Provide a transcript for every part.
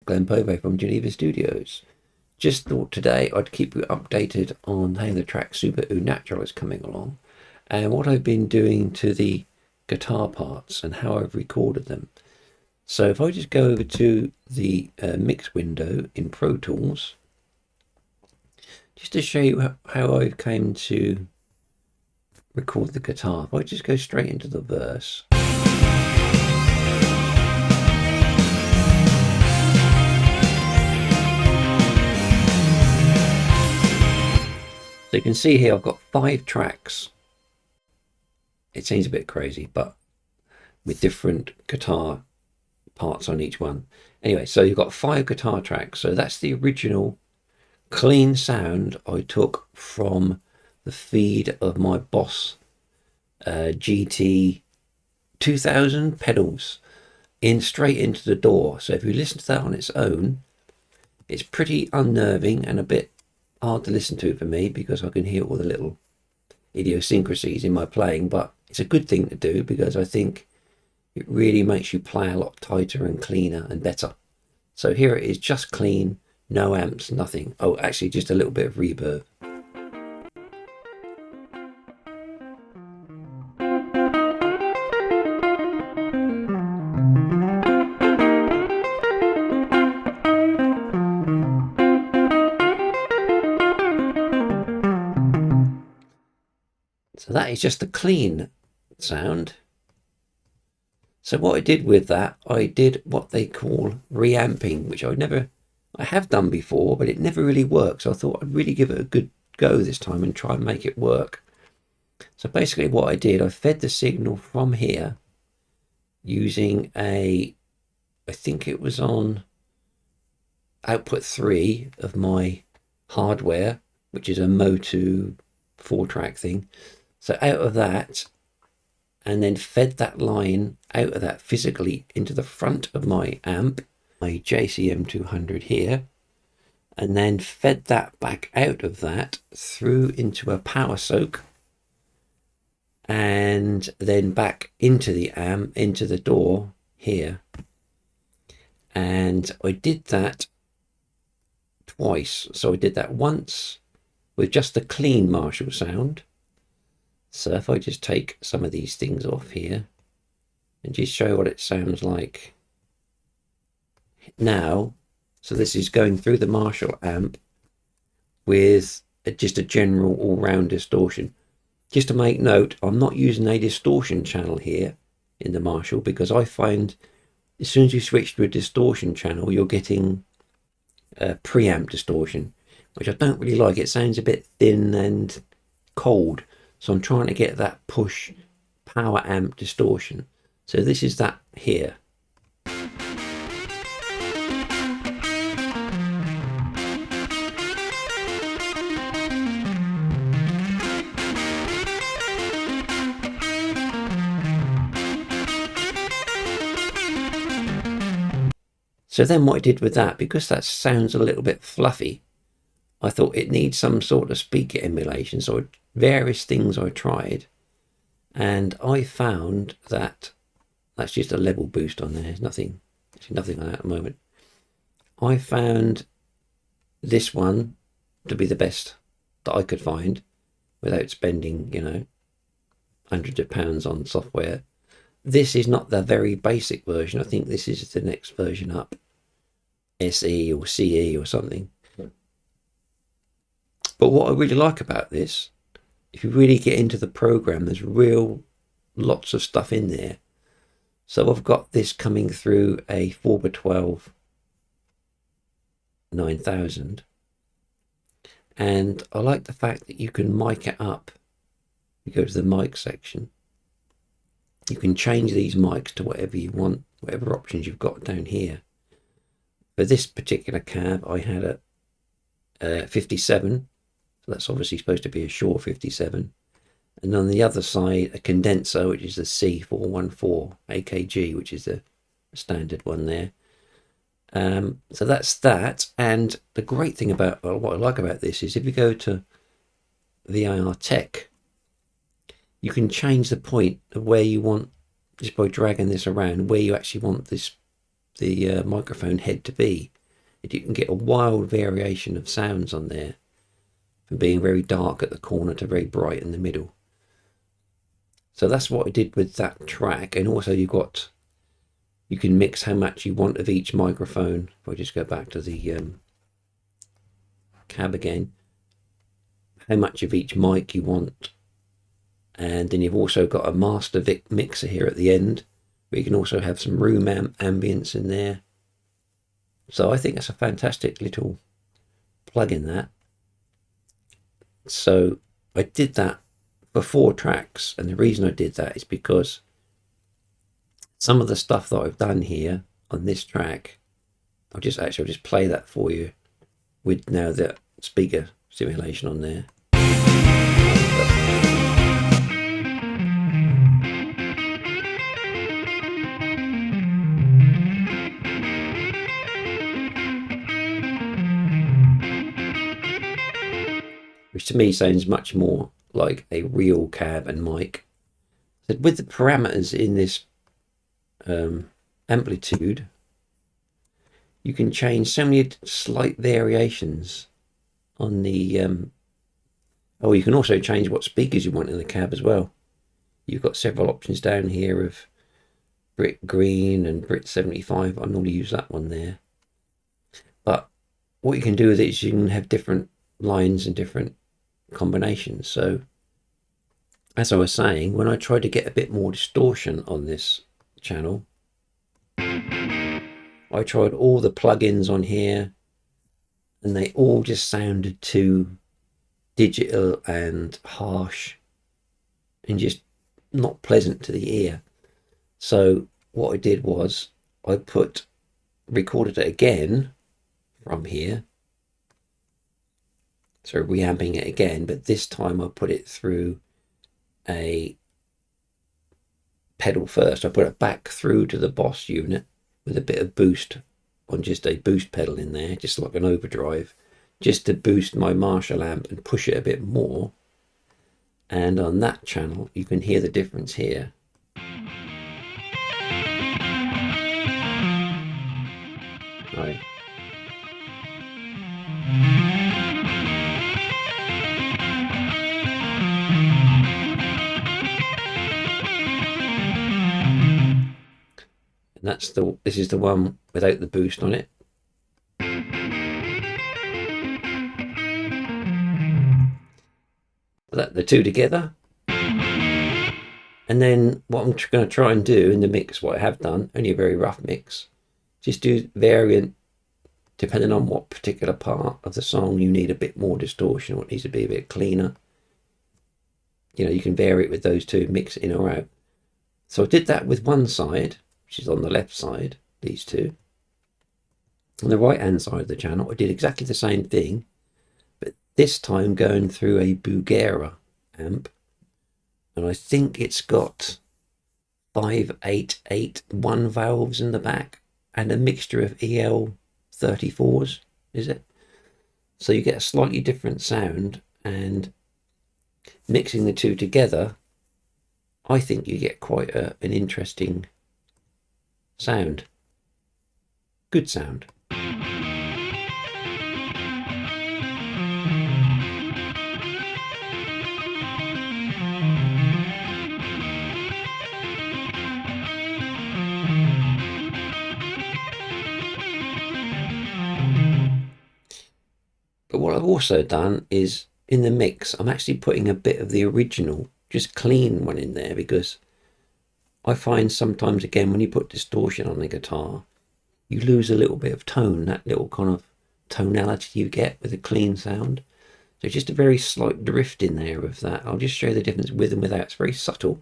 Glenn Pove from Geneva Studios. Just thought today I'd keep you updated on how the track Super U Natural is coming along and what I've been doing to the guitar parts and how I've recorded them. So if I just go over to the mix window in Pro Tools, just to show you how I came to record the guitar, if I just go straight into the verse. So you can see here I've got 5 tracks. It seems a bit crazy, but with different guitar parts on each one. Anyway, so you've got 5 guitar tracks. So that's the original clean sound I took from the feed of my Boss GT 2000 pedals in straight into the DAW. So if you listen to that on its own, it's pretty unnerving and a bit hard to listen to for me because I can hear all the little idiosyncrasies in my playing, but it's a good thing to do because I think it really makes you play a lot tighter and cleaner and better. So here it is, just clean, no amps, nothing. Oh, actually just a little bit of reverb. So that is just a clean sound. So what I did with that, I did what they call reamping, which I have done before, but it never really worked. So I thought I'd really give it a good go this time and try and make it work. So basically what I did, I fed the signal from here using I think it was on output 3 of my hardware, which is a Motu 4-track thing. So out of that, and then fed that line out of that physically into the front of my amp, my JCM 200 here, and then fed that back out of that through into a power soak, and then back into the amp, into the DAW here. And I did that twice. So I did that once with just the clean Marshall sound. So if I just take some of these things off here and just show what it sounds like now. So this is going through the Marshall amp with just a general all-round distortion. Just to make note, I'm not using a distortion channel here in the Marshall because I find as soon as you switch to a distortion channel, you're getting a preamp distortion, which I don't really like. It sounds a bit thin and cold. So I'm trying to get that push power amp distortion. So this is that here. So then what I did with that, because that sounds a little bit fluffy, I thought it needs some sort of speaker emulation. So various things I tried, and I found that that's just a level boost on there. There's nothing like that at the moment. I found this one to be the best that I could find without spending, hundreds of pounds on software. This is not the very basic version. I think this is the next version up, SE or CE or something. But what I really like about this, if you really get into the program, there's lots of stuff in there. So I've got this coming through a 4x12 9000. And I like the fact that you can mic it up. You go to the mic section. You can change these mics to whatever you want, whatever options you've got down here. For this particular cab, I had a 57. So that's obviously supposed to be a Shure 57. And on the other side, a condenser, which is the C414 AKG, which is the standard one there. So that's that. And the great thing about, what I like about this is if you go to VIR Tech, you can change the point of where you want, just by dragging this around, where you actually want this the microphone head to be. You can get a wild variation of sounds on there, from being very dark at the corner to very bright in the middle. So that's what I did with that track. And also you can mix how much you want of each microphone. If I just go back to the cab again, how much of each mic you want. And then you've also got a master mixer here at the end, where you can also have some room ambience in there. So I think that's a fantastic little plug-in, that. So I did that for 4 tracks, and the reason I did that is because some of the stuff that I've done here on this track, I'll just play that for you with now the speaker simulation on there. Which to me sounds much more like a real cab and mic. So with the parameters in this amplitude, you can change so many slight variations on the you can also change what speakers you want in the cab as well. You've got several options down here of Brit Green and Brit 75. I normally use that one there. But what you can do with it is you can have different lines and different combinations. So as I was saying, when I tried to get a bit more distortion on this channel, I tried all the plugins on here and they all just sounded too digital and harsh and just not pleasant to the ear. So what I did was I recorded it again from here. So reamping it again, but this time I put it through a pedal first. I put it back through to the Boss unit with a bit of boost on just a boost pedal in there, just like an overdrive, just to boost my Marshall amp and push it a bit more. And on that channel, you can hear the difference here. Right. This is the one without the boost on it. The two together. And then what I'm going to try and do in the mix, what I have done, only a very rough mix, just do variant depending on what particular part of the song you need a bit more distortion or it needs to be a bit cleaner. You can vary it with those two, mix it in or out. So I did that with one side, which is on the left side, these two. On the right hand side of the channel, I did exactly the same thing, but this time going through a Bugera amp. And I think it's got 5881 valves in the back and a mixture of EL34s, is it? So you get a slightly different sound, and mixing the two together, I think you get quite an interesting sound. Good sound. But what I've also done is in the mix, I'm actually putting a bit of the original, just clean one in there, because I find sometimes, again, when you put distortion on the guitar, you lose a little bit of tone, that little kind of tonality you get with a clean sound. So just a very slight drift in there of that. I'll just show you the difference with and without. It's very subtle.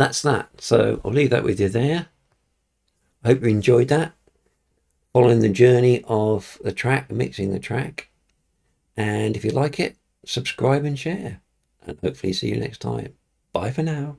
that's that. So I'll leave that with you there. I hope you enjoyed that, following the journey of the track, mixing the track. And if you like it, subscribe and share, and hopefully see you next time. Bye for now.